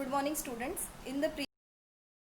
Good morning students. In the previous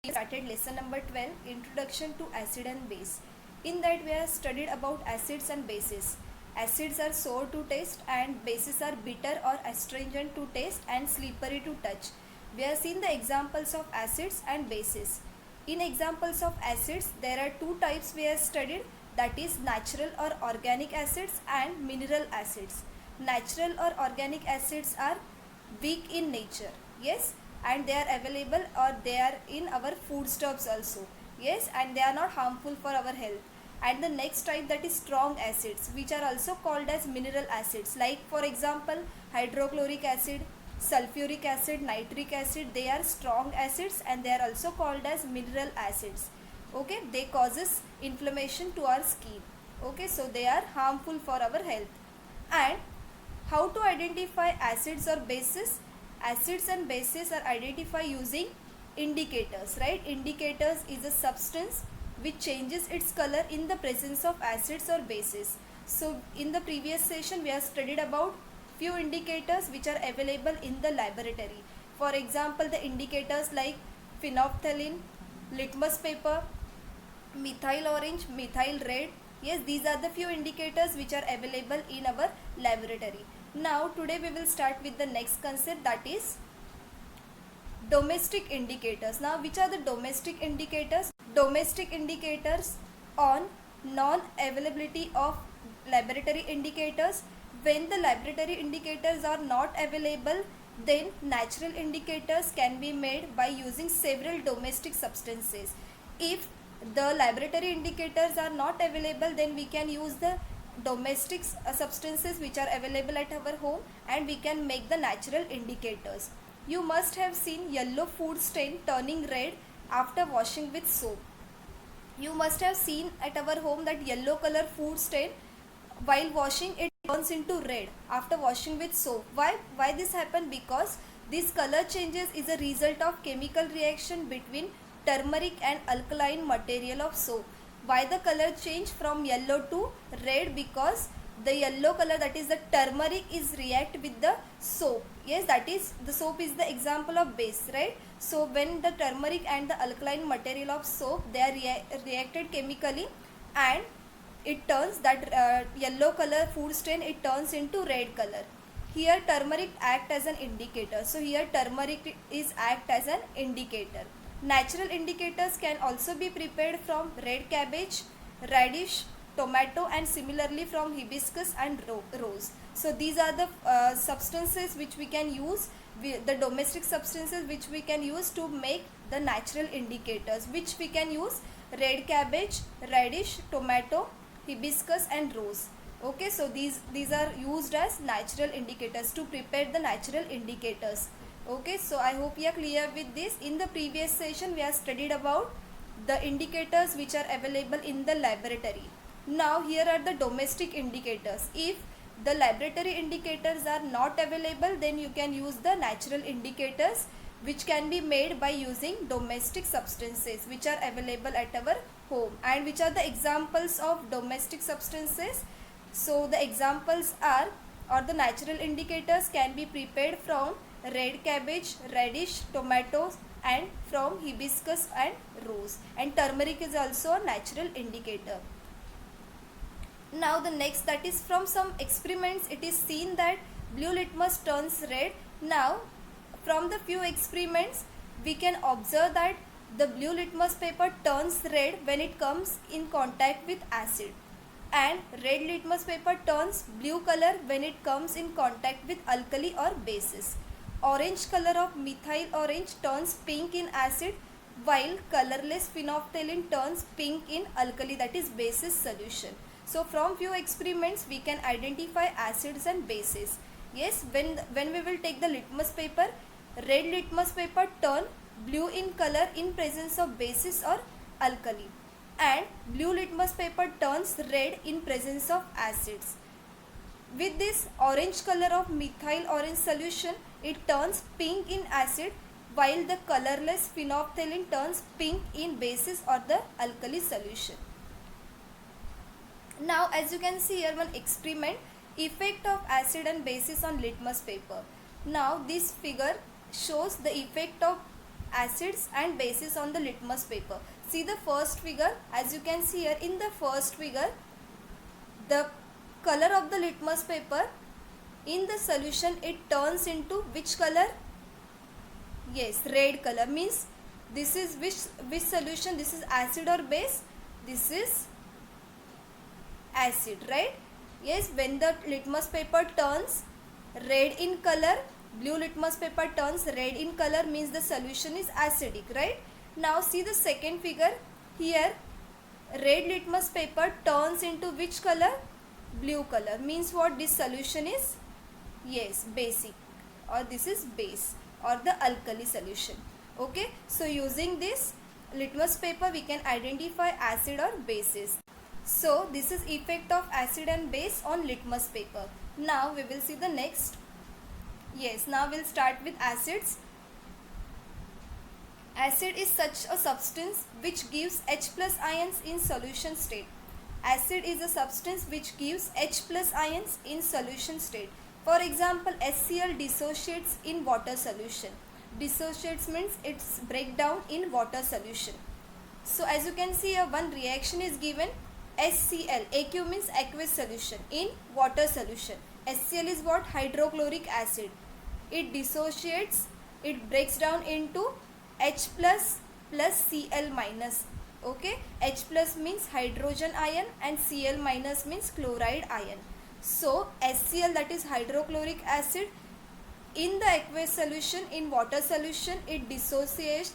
we started lesson number 12, Introduction to Acid and Base. In that we have studied about acids and bases. Acids are sour to taste and bases are bitter or astringent to taste and slippery to touch. We have seen the examples of acids and bases. In examples of acids, there are two types we have studied, that is natural or organic acids and mineral acids. Natural or organic acids are weak in nature, yes, and they are available or they are in our foodstuffs also, yes, and they are not harmful for our health. And the next type, that is strong acids, which are also called as mineral acids, like for example hydrochloric acid, sulfuric acid, nitric acid. They are strong acids and they are also called as mineral acids. Okay, they causes inflammation to our skin. Okay, so they are harmful for our health. And how to identify acids or bases? Acids and bases are identified using indicators, right? Indicators is a substance which changes its color in the presence of acids or bases. So in the previous session we have studied about few indicators which are available in the laboratory. For example, the indicators like phenolphthalein, litmus paper, methyl orange, methyl red. Yes, these are the few indicators which are available in our laboratory. Now today we will start with the next concept, that is domestic indicators. Now which are the domestic indicators? Domestic indicators on non-availability of laboratory indicators. When the laboratory indicators are not available, then natural indicators can be made by using several domestic substances. If the laboratory indicators are not available, then we can use the domestic substances which are available at our home and we can make the natural indicators. You must have seen yellow food stain turning red after washing with soap. You must have seen at our home that yellow color food stain, while washing it turns into red after washing with soap. Why this happen? Because this color changes is a result of chemical reaction between turmeric and alkaline material of soap. Why the color change from yellow to red? Because the yellow color, that is the turmeric, is react with the soap. Yes, that is the soap is the example of base, right? So when the turmeric and the alkaline material of soap, they are reacted chemically and it turns that yellow color food stain, it turns into red color. Here turmeric act as an indicator. So here turmeric is act as an indicator. Natural indicators can also be prepared from red cabbage, radish, tomato, and similarly from hibiscus and rose. So these are the substances which we can use, the domestic substances which we can use to make the natural indicators, which we can use red cabbage, radish, tomato, hibiscus and rose. Okay, so these are used as natural indicators to prepare the natural indicators. Okay, so I hope you are clear with this. In the previous session we have studied about the indicators which are available in the laboratory. Now here are the domestic indicators. If the laboratory indicators are not available, then you can use the natural indicators which can be made by using domestic substances which are available at our home. And which are the examples of domestic substances? So the examples are, or the natural indicators can be prepared from red cabbage, radish, tomatoes and from hibiscus and rose, and turmeric is also a natural indicator. Now the next, that is from some experiments it is seen that blue litmus turns red. Now from the few experiments we can observe that the blue litmus paper turns red when it comes in contact with acid, and red litmus paper turns blue color when it comes in contact with alkali or bases. Orange color of methyl orange turns pink in acid, while colorless phenolphthalein turns pink in alkali, that is bases solution. So from few experiments we can identify acids and bases. Yes, when we will take the litmus paper, red litmus paper turn blue in color in presence of bases or alkali, and blue litmus paper turns red in presence of acids. With this orange color of methyl orange solution, it turns pink in acid, while the colorless phenolphthalein turns pink in bases or the alkali solution. Now as you can see here, one experiment, effect of acid and bases on litmus paper. Now this figure shows the effect of acids and bases on the litmus paper. See the first figure. As you can see here in the first figure, the color of the litmus paper in the solution, it turns into which color? Yes, red color. Means this is which solution? This is acid or base? This is acid, right? Yes, when the litmus paper turns red in color, blue litmus paper turns red in color, means the solution is acidic, right? Now see the second figure. Here red litmus paper turns into which color? Blue color. Means what? This solution is, yes, basic, or this is base or the alkali solution. Okay, so using this litmus paper we can identify acid or bases. So this is effect of acid and base on litmus paper. Now we will see the next. Yes, now we'll start with acids. Acid is such a substance which gives H plus ions in solution state. Acid is a substance which gives H plus ions in solution state. For example, HCl dissociates in water solution. Dissociates means it's breakdown in water solution. So as you can see here, one reaction is given. HCl, AQ means aqueous solution, in water solution. HCl is what? Hydrochloric acid. It dissociates, it breaks down into H plus plus Cl minus. Okay, H plus means hydrogen ion and Cl minus means chloride ion. So HCl, that is hydrochloric acid, in the aqueous solution, in water solution, it dissociates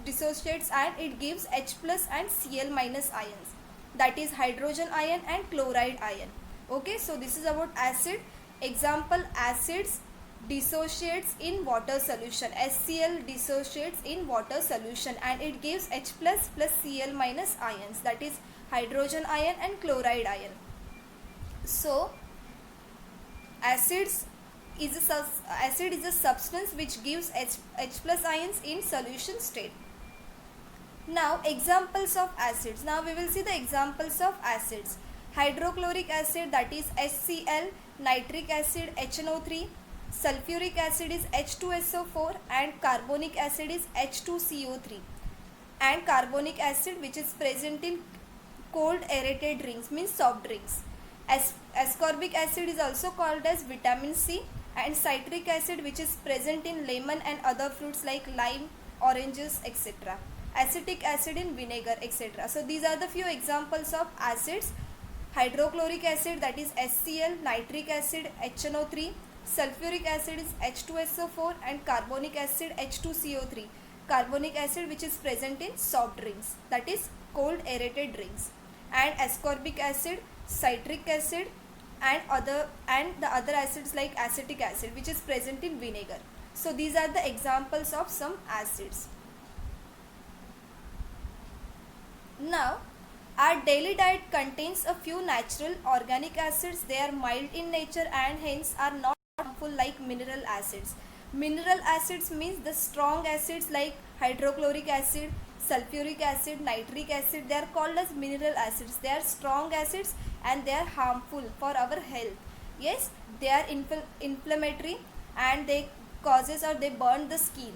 and it gives H plus and Cl minus ions, that is hydrogen ion and chloride ion. Okay, so this is about acid. Example, acids dissociates in water solution. HCl dissociates in water solution and it gives H plus plus Cl minus ions, that is hydrogen ion and chloride ion. So acid is a substance which gives H plus ions in solution state. Now examples of acids. Now we will see the examples of acids. Hydrochloric acid, that is HCl, nitric acid HNO3, sulfuric acid is H2SO4 and carbonic acid is H2CO3. And carbonic acid which is present in cold aerated drinks, means soft drinks. Ascorbic acid is also called as vitamin C, and citric acid which is present in lemon and other fruits like lime, oranges, etc. Acetic acid in vinegar, etc. So these are the few examples of acids. Hydrochloric acid, that is HCl, nitric acid HNO3, sulfuric acid is H2SO4 and carbonic acid H2CO3. Carbonic acid which is present in soft drinks, that is cold aerated drinks. And ascorbic acid, citric acid and the other acids like acetic acid which is present in vinegar. So these are the examples of some acids. Now our daily diet contains a few natural organic acids. They are mild in nature and hence are not harmful like mineral acids. Mineral acids means the strong acids like hydrochloric acid, sulfuric acid, nitric acid. They are called as mineral acids. They are strong acids and they are harmful for our health. Yes, they are inflammatory and they causes or they burn the skin.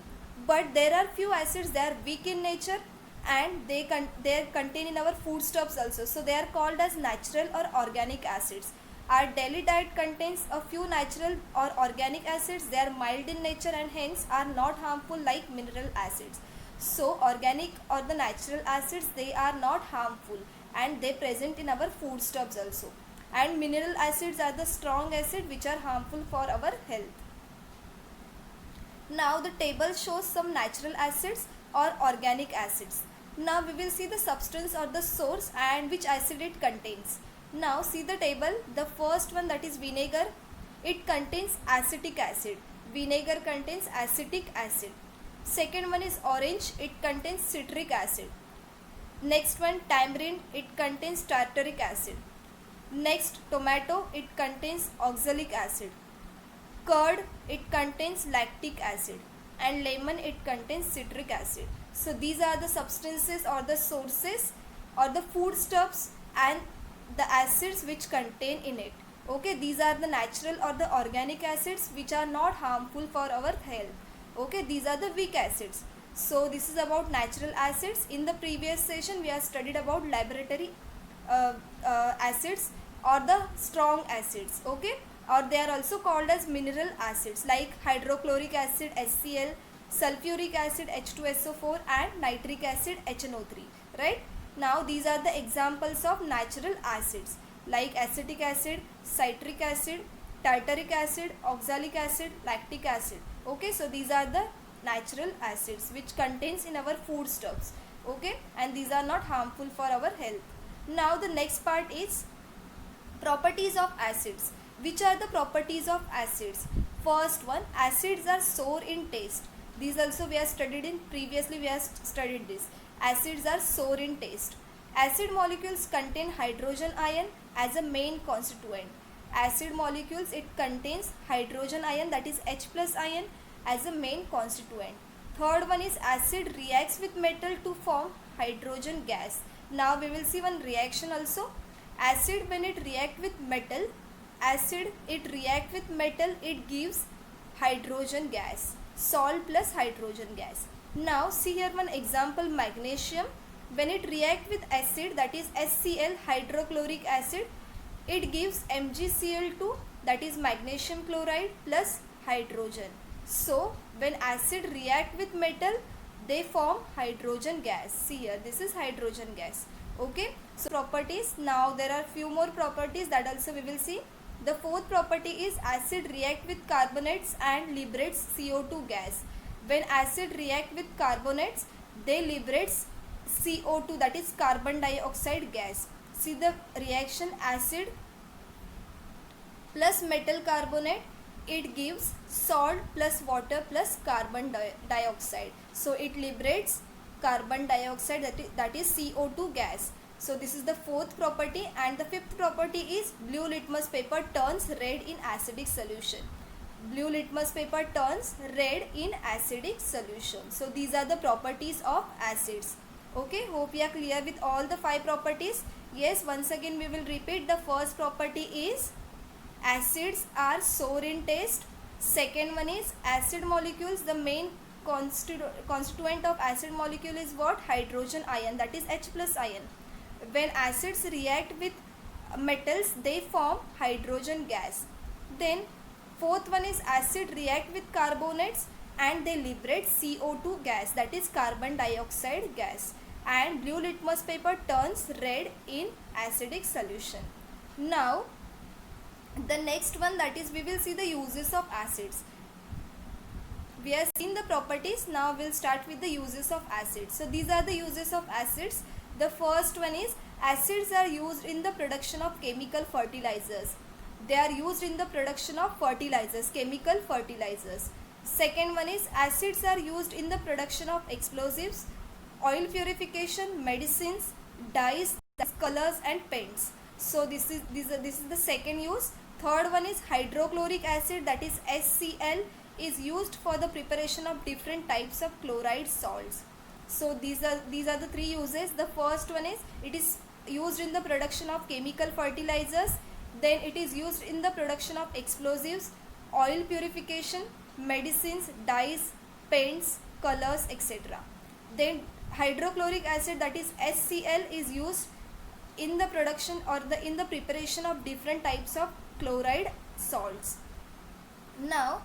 But there are few acids, they are weak in nature and they are contained in our foodstuffs also. So they are called as natural or organic acids. Our daily diet contains a few natural or organic acids. They are mild in nature and hence are not harmful like mineral acids. So organic or the natural acids, they are not harmful and they present in our foodstuffs also. And mineral acids are the strong acid which are harmful for our health. Now the table shows some natural acids or organic acids. Now we will see the substance or the source and which acid it contains. Now see the table. The first one, that is vinegar, it contains acetic acid. Vinegar contains acetic acid. Second one is orange, it contains citric acid. Next one, tamarind, it contains tartaric acid. Next, tomato, it contains oxalic acid. Curd, it contains lactic acid. And lemon, it contains citric acid. So these are the substances or the sources or the foodstuffs and the acids which contain in it. Okay, these are the natural or the organic acids which are not harmful for our health. Okay, these are the weak acids. So this is about natural acids. In the previous session we have studied about laboratory acids or the strong acids. Okay, or they are also called as mineral acids like hydrochloric acid HCl, sulfuric acid H2SO4 and nitric acid HNO3. Right, now these are the examples of natural acids like acetic acid, citric acid, tartaric acid, oxalic acid, lactic acid. Okay, so these are the natural acids which contains in our foodstuffs. Okay, and these are not harmful for our health. Now the next part is properties of acids. Which are the properties of acids? First one, acids are sour in taste. These also we have studied in previously, we have studied this. Acids are sour in taste. Acid molecules contain hydrogen ion as a main constituent. Acid molecules, it contains hydrogen ion, that is H plus ion, as a main constituent. Third one is acid reacts with metal to form hydrogen gas. Now we will see one reaction also. Acid, when it react with metal, it gives hydrogen gas, salt plus hydrogen gas. Now see here one example, magnesium. When it react with acid, that is HCl, hydrochloric acid, it gives MgCl2, that is magnesium chloride plus hydrogen. So when acid react with metal, they form hydrogen gas. See here, this is hydrogen gas. Okay, so properties. Now there are few more properties that also we will see. The fourth property is acid react with carbonates and liberates CO2 gas. When acid react with carbonates, they liberates CO2, that is carbon dioxide gas. See the reaction, acid plus metal carbonate, it gives salt plus water plus carbon dioxide. So it liberates carbon dioxide, that is CO2 gas. So this is the fourth property. And the fifth property is blue litmus paper turns red in acidic solution. Blue litmus paper turns red in acidic solution. So these are the properties of acids. Okay, hope you are clear with all the 5 properties. Yes, once again we will repeat. The first property is acids are sour in taste. Second one is acid molecules, the main constituent of acid molecule is what? Hydrogen ion, that is H plus ion. When acids react with metals, they form hydrogen gas. Then fourth one is acid react with carbonates and they liberate CO2 gas, that is carbon dioxide gas. And blue litmus paper turns red in acidic solution. Now the next one, that is we will see the uses of acids. We have seen the properties, now we'll start with the uses of acids. So these are the uses of acids. The first one is acids are used in the production of chemical fertilizers. They are used in the production of fertilizers, chemical fertilizers. Second one is acids are used in the production of explosives, oil purification, medicines, dyes, colors and paints. So this is the second use. Third one is hydrochloric acid, that is HCl, is used for the preparation of different types of chloride salts. So these are the 3 uses. The first one is it is used in the production of chemical fertilizers. Then it is used in the production of explosives, oil purification, medicines, dyes, paints, colors, etc. Then hydrochloric acid, that is HCl, is used in the production or in the preparation of different types of chloride salts. Now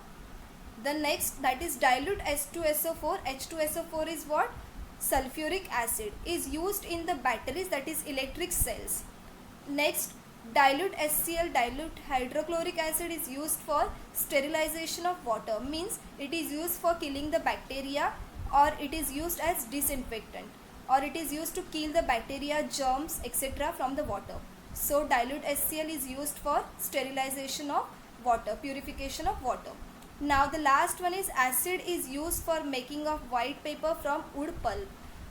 the next, that is dilute H2SO4. H2SO4 is what? Sulfuric acid, is used in the batteries, that is electric cells. Next, dilute HCl, dilute hydrochloric acid, is used for sterilization of water, means it is used for killing the bacteria, or it is used as disinfectant, or it is used to kill the bacteria, germs, etc. from the water. So dilute HCl is used for sterilization of water, purification of water. Now the last one is acid is used for making of white paper from wood pulp.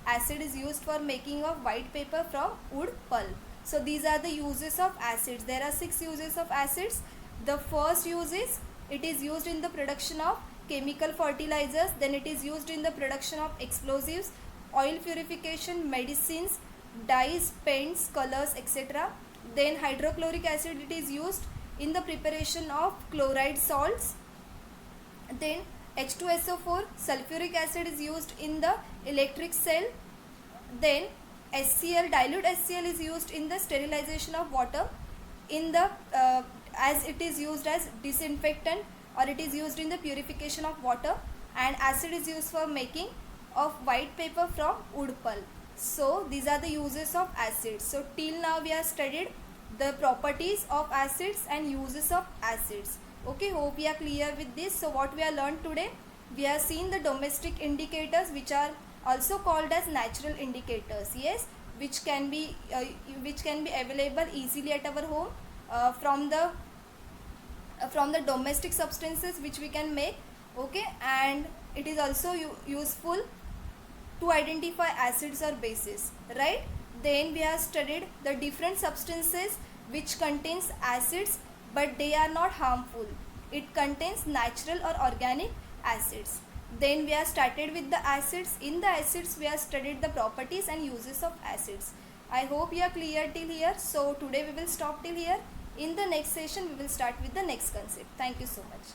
Acid is used for making of white paper from wood pulp. So these are the uses of acids. There are 6 uses of acids. The first use is it is used in the production of chemical fertilizers. Then it is used in the production of explosives, oil purification, medicines, dyes, paints, colors, etc. Then hydrochloric acid, it is used in the preparation of chloride salts. Then H2SO4, sulfuric acid is used in the electric cell. Then HCl, dilute HCl is used in the sterilization of water, in the as it is used as disinfectant, or it is used in the purification of water. And acid is used for making of white paper from wood pulp. So these are the uses of acids. So till now we have studied the properties of acids and uses of acids. Okay, hope we are clear with this. So what we have learned today, we have seen the domestic indicators, which are also called as natural indicators, yes, which can be available easily at our home from the domestic substances which we can make. Okay, and it is also useful to identify acids or bases, right? Then we have studied the different substances which contains acids but they are not harmful. It contains natural or organic acids. Then we have started with the acids. In the acids we have studied the properties and uses of acids. I hope you are clear till here. So today we will stop till here. In the next session we will start with the next concept. Thank you so much.